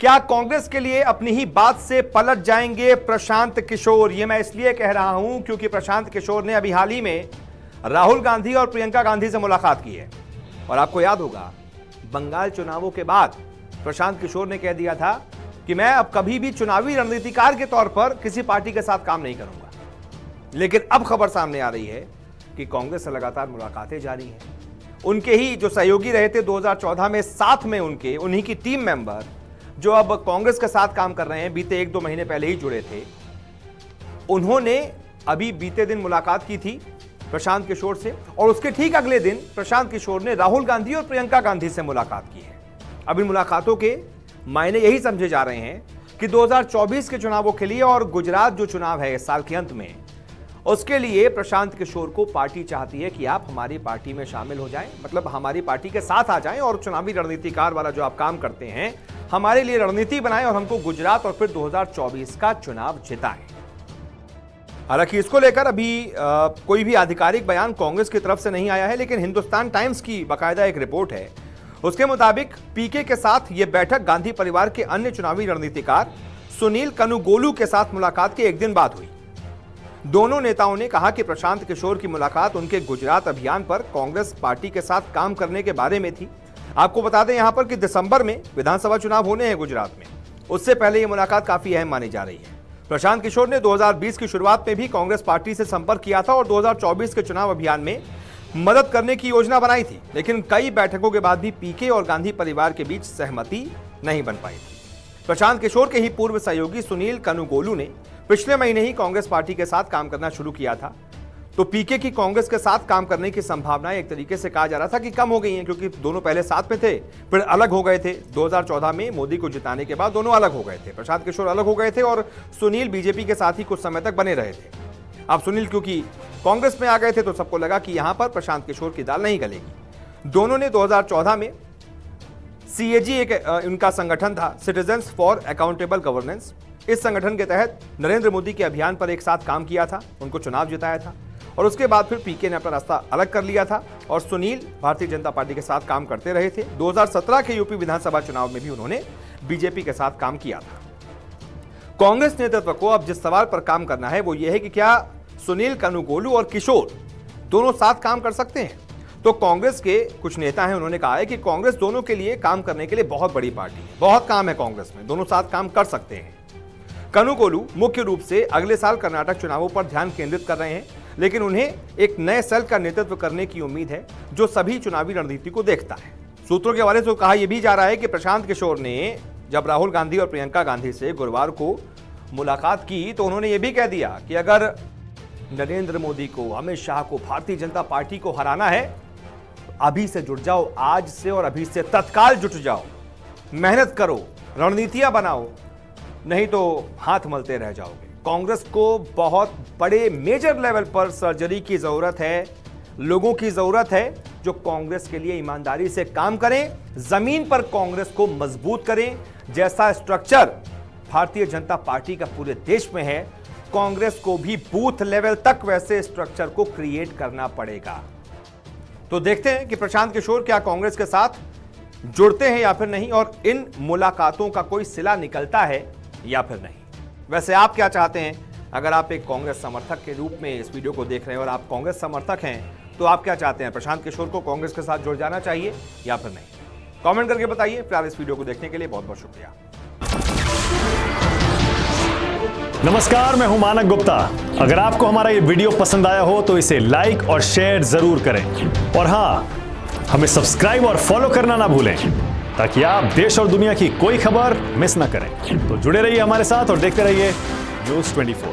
क्या कांग्रेस के लिए अपनी ही बात से पलट जाएंगे प्रशांत किशोर? ये मैं इसलिए कह रहा हूं क्योंकि प्रशांत किशोर ने अभी हाल ही में राहुल गांधी और प्रियंका गांधी से मुलाकात की है। और आपको याद होगा, बंगाल चुनावों के बाद प्रशांत किशोर ने कह दिया था कि मैं अब कभी भी चुनावी रणनीतिकार के तौर पर किसी पार्टी के साथ काम नहीं करूंगा। लेकिन अब खबर सामने आ रही है कि कांग्रेस से लगातार मुलाकातें जारी हैं। उनके ही जो सहयोगी रहे थे 2014 में, साथ में उन्हीं की टीम मेंबर जो अब कांग्रेस के साथ काम कर रहे हैं, बीते 1-2 महीने पहले ही जुड़े थे, उन्होंने अभी बीते दिन मुलाकात की थी प्रशांत किशोर से। और उसके ठीक अगले दिन प्रशांत किशोर ने राहुल गांधी और प्रियंका गांधी से मुलाकात की है। अब इन मुलाकातों के मायने यही समझे जा रहे हैं कि 2024 के चुनावों के लिए और गुजरात जो चुनाव है इस साल के अंत में, उसके लिए प्रशांत किशोर को पार्टी चाहती है कि आप हमारी पार्टी में शामिल हो जाएं, मतलब हमारी पार्टी के साथ आ जाएं और चुनावी रणनीतिकार वाला जो आप काम करते हैं हमारे लिए रणनीति बनाएं और हमको गुजरात और फिर 2024 का चुनाव जिताएं। हालांकि इसको लेकर अभी कोई भी आधिकारिक बयान कांग्रेस की तरफ से नहीं आया है, लेकिन हिंदुस्तान टाइम्स की बाकायदा एक रिपोर्ट है। उसके मुताबिक पीके के साथ यह बैठक गांधी परिवार के अन्य चुनावी रणनीतिकार सुनील कनुगोलू के साथ मुलाकात के एक दिन बाद हुई। दोनों नेताओं ने कहा कि प्रशांत किशोर की मुलाकात उनके गुजरात अभियान पर कांग्रेस पार्टी के साथ काम करने के बारे में थी। आपको बता दें यहां पर कि दिसंबर में विधानसभा चुनाव होने हैं गुजरात में। उससे पहले यह मुलाकात काफी अहम मानी जा रही है। प्रशांत किशोर ने 2020 की शुरुआत में भी कांग्रेस पार्टी से संपर्क किया था और 2024 के चुनाव अभियान में मदद करने की योजना बनाई थी, लेकिन कई बैठकों के बाद भी पीके और गांधी परिवार के बीच सहमति नहीं बन पाई थी। प्रशांत किशोर के ही पूर्व सहयोगी सुनील कनुगोलू ने पिछले महीने ही कांग्रेस पार्टी के साथ काम करना शुरू किया था। तो पीके की कांग्रेस के साथ काम करने की संभावनाएं एक तरीके से कहा जा रहा था कि कम हो गई हैं, क्योंकि दोनों पहले साथ में थे, फिर अलग हो गए थे। 2014 में मोदी को जिताने के बाद दोनों अलग हो गए थे। प्रशांत किशोर अलग हो गए थे और सुनील बीजेपी के साथ ही कुछ समय तक बने रहे थे। अब सुनील क्योंकि कांग्रेस में आ गए थे तो सबको लगा कि यहां पर प्रशांत किशोर की दाल नहीं गलेगी। दोनों ने 2014 में CAG एक उनका संगठन था, सिटीजन्स फॉर अकाउंटेबल गवर्नेंस। इस संगठन के तहत नरेंद्र मोदी के अभियान पर एक साथ काम किया था, उनको चुनाव जिताया था। और उसके बाद फिर पीके ने अपना रास्ता अलग कर लिया था और सुनील भारतीय जनता पार्टी के साथ काम करते रहे थे। 2017 के यूपी विधानसभा चुनाव में भी उन्होंने बीजेपी के साथ काम किया था। कांग्रेस नेतृत्व को अब जिस सवाल पर काम करना है वो ये है कि क्या सुनील कनुगोलू और किशोर दोनों साथ काम कर सकते हैं? तो कांग्रेस के कुछ नेता हैं, उन्होंने कहा है कि कांग्रेस दोनों के लिए काम करने के लिए बहुत बड़ी पार्टी है, बहुत काम है कांग्रेस में, दोनों साथ काम कर सकते हैं। कनुगोलू मुख्य रूप से अगले साल कर्नाटक चुनावों पर ध्यान केंद्रित कर रहे हैं, लेकिन उन्हें एक नए सेल का नेतृत्व करने की उम्मीद है जो सभी चुनावी रणनीति को देखता है। सूत्रों के हवाले से कहा यह भी जा रहा है कि प्रशांत किशोर ने जब राहुल गांधी और प्रियंका गांधी से गुरुवार को मुलाकात की तो उन्होंने यह भी कह दिया कि अगर नरेंद्र मोदी को, अमित शाह को, भारतीय जनता पार्टी को हराना है अभी से जुट जाओ, आज से और अभी से तत्काल जुट जाओ, मेहनत करो, रणनीतियां बनाओ, नहीं तो हाथ मलते रह जाओगे। कांग्रेस को बहुत बड़े मेजर लेवल पर सर्जरी की जरूरत है, लोगों की जरूरत है जो कांग्रेस के लिए ईमानदारी से काम करें, जमीन पर कांग्रेस को मजबूत करें। जैसा स्ट्रक्चर भारतीय जनता पार्टी का पूरे देश में है, कांग्रेस को भी बूथ लेवल तक वैसे स्ट्रक्चर को क्रिएट करना पड़ेगा। तो देखते हैं कि प्रशांत किशोर क्या कांग्रेस के साथ जुड़ते हैं या फिर नहीं, और इन मुलाकातों का कोई सिला निकलता है या फिर नहीं। वैसे आप क्या चाहते हैं? अगर आप एक कांग्रेस समर्थक के रूप में इस वीडियो को देख रहे हैं और आप कांग्रेस समर्थक हैं तो आप क्या चाहते हैं? प्रशांत किशोर को कांग्रेस के साथ जुड़ जाना चाहिए या फिर नहीं? कमेंट करके बताइए। फिलहाल इस वीडियो को देखने के लिए बहुत बहुत शुक्रिया। नमस्कार, मैं हूं मानक गुप्ता। अगर आपको हमारा ये वीडियो पसंद आया हो तो इसे लाइक और शेयर जरूर करें, और हां, हमें सब्सक्राइब और फॉलो करना ना भूलें ताकि आप देश और दुनिया की कोई खबर मिस ना करें। तो जुड़े रहिए हमारे साथ और देखते रहिए न्यूज़ 24।